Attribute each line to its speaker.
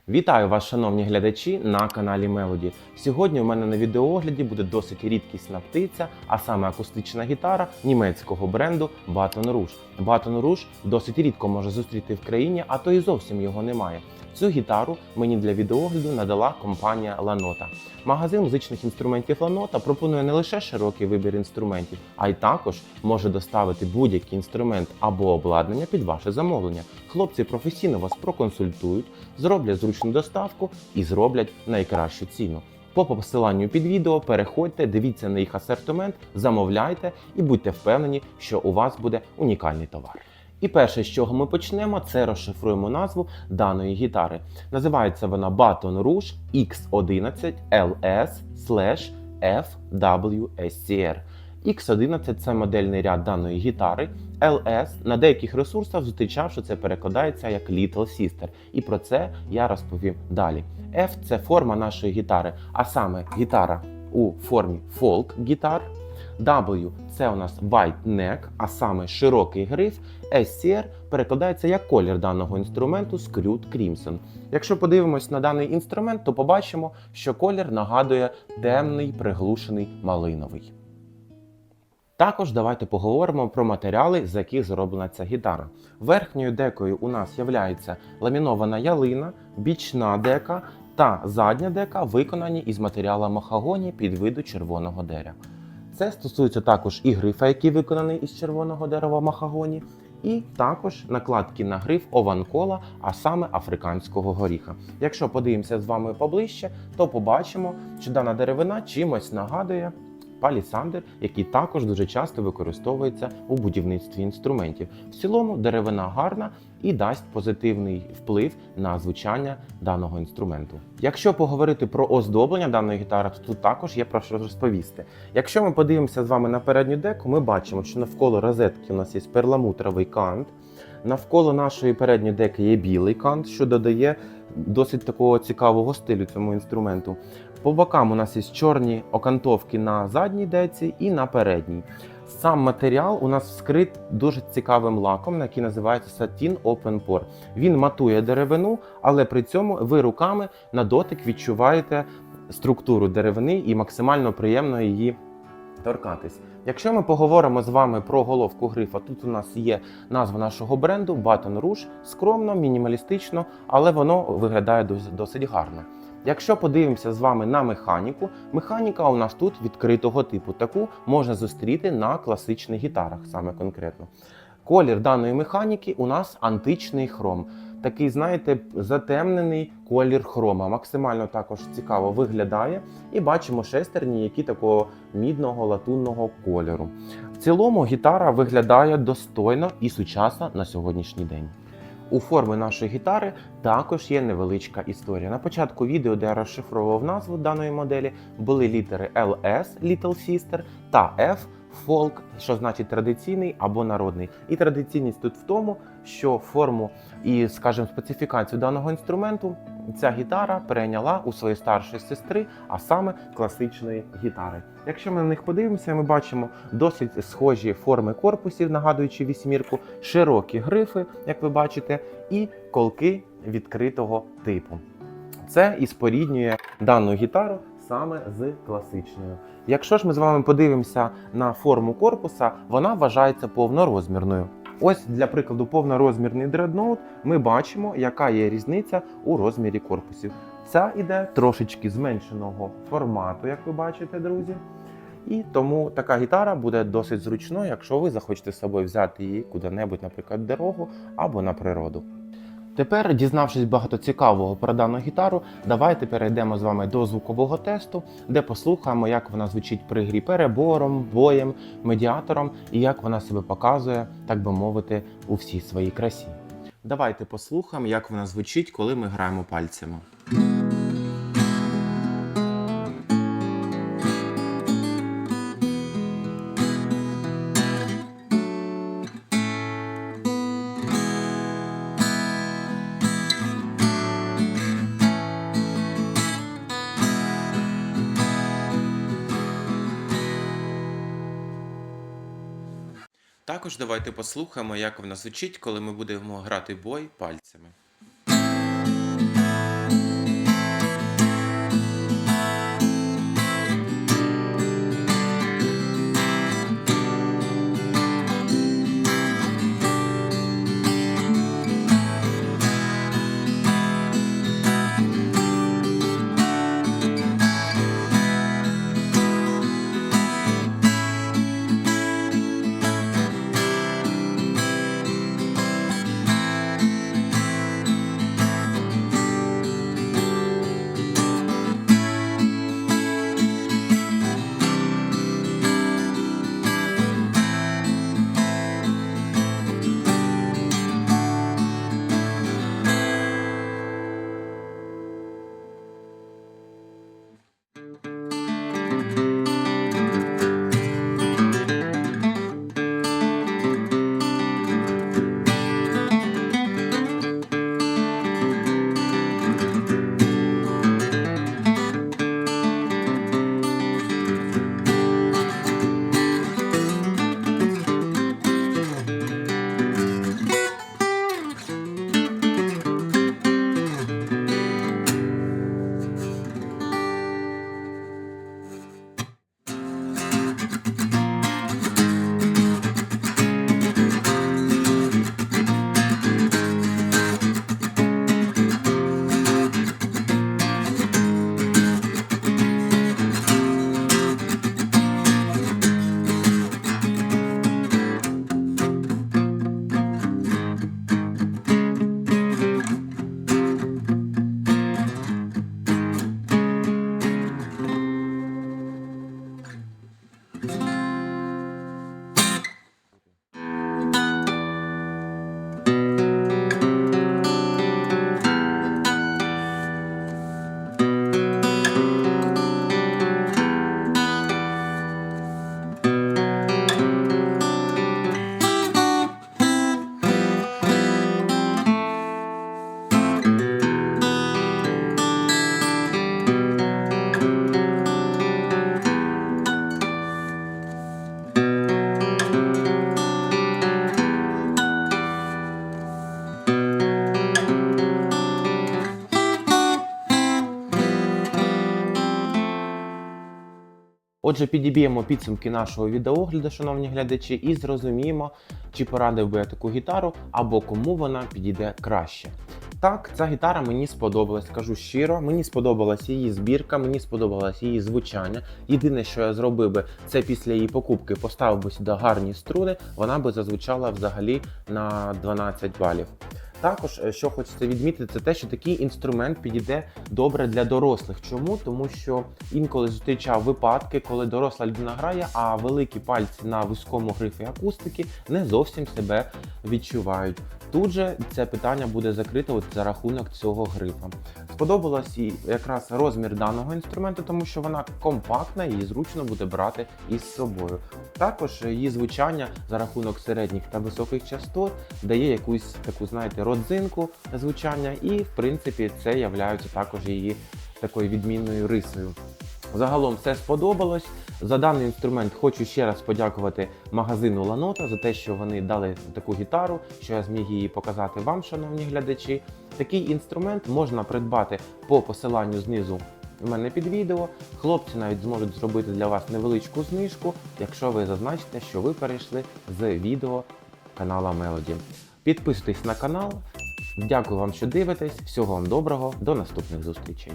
Speaker 1: Вітаю вас, шановні глядачі, на каналі Melody. Сьогодні у мене на відеоогляді буде досить рідкісна птиця, а саме акустична гітара німецького бренду Baton Rouge. Baton Rouge досить рідко може зустріти в країні, а то і зовсім його немає. Цю гітару мені для відеоогляду надала компанія Lanota. Магазин музичних інструментів Lanota пропонує не лише широкий вибір інструментів, а й також може доставити будь-який інструмент або обладнання під ваше замовлення. Хлопці професійно вас проконсультують, зроблять зручну доставку і зроблять найкращу ціну. По посиланню під відео переходьте, дивіться на їх асортимент, замовляйте і будьте впевнені, що у вас буде унікальний товар. І перше, з чого ми почнемо, це розшифруємо назву даної гітари. Називається вона Baton Rouge X11 LS/FWSCR. X11 – це модельний ряд даної гітари. LS на деяких ресурсах зустрічав, що це перекладається як Little Sister. І про це я розповім далі. F – це форма нашої гітари, а саме гітара у формі folk-гітар. W – це у нас wide neck, а саме широкий гриф. SCR перекладається як колір даного інструменту Screwed Crimson. Якщо подивимось на даний інструмент, то побачимо, що колір нагадує темний, приглушений малиновий. Також давайте поговоримо про матеріали, з яких зроблена ця гітара. Верхньою декою у нас є ламінована ялина, бічна дека та задня дека виконані із матеріалу махагоні під виду червоного дерева. Це стосується також і грифа, який виконаний із червоного дерева махагоні, і також накладки на гриф ованкола, а саме африканського горіха. Якщо подивимося з вами поближче, то побачимо, що дана деревина чимось нагадує палісандр, який також дуже часто використовується у будівництві інструментів. В цілому деревина гарна і дасть позитивний вплив на звучання даного інструменту. Якщо поговорити про оздоблення даної гітари, то тут також є про що розповісти. Якщо ми подивимося з вами на передню деку, ми бачимо, що навколо розетки у нас є перламутровий кант, навколо нашої передньої деки є білий кант, що додає досить такого цікавого стилю цьому інструменту. По бокам у нас є чорні окантовки на задній деці і на передній. Сам матеріал у нас вскрит дуже цікавим лаком, який називається Satin Open Pore. Він матує деревину, але при цьому ви руками на дотик відчуваєте структуру деревини і максимально приємно її торкатись. Якщо ми поговоримо з вами про головку грифа, тут у нас є назва нашого бренду Baton Rouge. Скромно, мінімалістично, але воно виглядає досить гарно. Якщо подивимося з вами на механіку, механіка у нас тут відкритого типу. Таку можна зустріти на класичних гітарах, саме конкретно. Колір даної механіки у нас античний хром. Такий, знаєте, затемнений колір хрома. Максимально також цікаво виглядає. І бачимо шестерні, які такого мідного латунного кольору. В цілому гітара виглядає достойно і сучасно на сьогоднішній день. У формі нашої гітари також є невеличка історія. На початку відео, де я розшифровував назву даної моделі, були літери LS – Little Sister та F – Folk, що значить традиційний або народний. І традиційність тут в тому, що форму і, скажімо, специфікацію даного інструменту ця гітара перейняла у своєї старшої сестри, а саме класичної гітари. Якщо ми на них подивимося, ми бачимо досить схожі форми корпусів, нагадуючи вісьмірку, широкі грифи, як ви бачите, і колки відкритого типу. Це і споріднює дану гітару саме з класичною. Якщо ж ми з вами подивимося на форму корпуса, вона вважається повнорозмірною. Ось, для прикладу, повнорозмірний дредноут, ми бачимо, яка є різниця у розмірі корпусів. Ця іде трошечки зменшеного формату, як ви бачите, друзі. І тому така гітара буде досить зручною, якщо ви захочете з собою взяти її куди-небудь, наприклад, в дорогу або на природу. Тепер, дізнавшись багато цікавого про дану гітару, давайте перейдемо з вами до звукового тесту, де послухаємо, як вона звучить при грі перебором, боєм, медіатором і як вона себе показує, так би мовити, у всій своїй красі. Давайте послухаємо, як вона звучить, коли ми граємо пальцями. Також давайте послухаємо, як вона звучить, коли ми будемо грати бой пальцями. Отже, підіб'ємо підсумки нашого відеогляду, шановні глядачі, і зрозуміємо, чи порадив би я таку гітару, або кому вона підійде краще. Так, ця гітара мені сподобалась, скажу щиро, мені сподобалась її збірка, мені сподобалось її звучання. Єдине, що я зробив би, це після її покупки поставив би сюди гарні струни, вона би зазвучала взагалі на 12 балів. Також, що хочеться відмітити, це те, що такий інструмент підійде добре для дорослих. Чому? Тому що інколи зустрічав випадки, коли доросла людина грає, а великі пальці на вузькому грифі акустики не зовсім себе відчувають. Тут же це питання буде закрито за рахунок цього грифа. Сподобалось і якраз розмір даного інструменту, тому що вона компактна і її зручно буде брати із собою. Також її звучання за рахунок середніх та високих частот дає якусь таку, знаєте, родзинку звучання, і в принципі це являється також її такою відмінною рисою. Загалом все сподобалось. За даний інструмент хочу ще раз подякувати магазину Lanotta за те, що вони дали таку гітару, що я зміг її показати вам, шановні глядачі. Такий інструмент можна придбати по посиланню знизу у мене під відео. Хлопці навіть зможуть зробити для вас невеличку знижку, якщо ви зазначите, що ви перейшли з відео канала Melody. Підписуйтесь на канал. Дякую вам, що дивитесь. Всього вам доброго. До наступних зустрічей.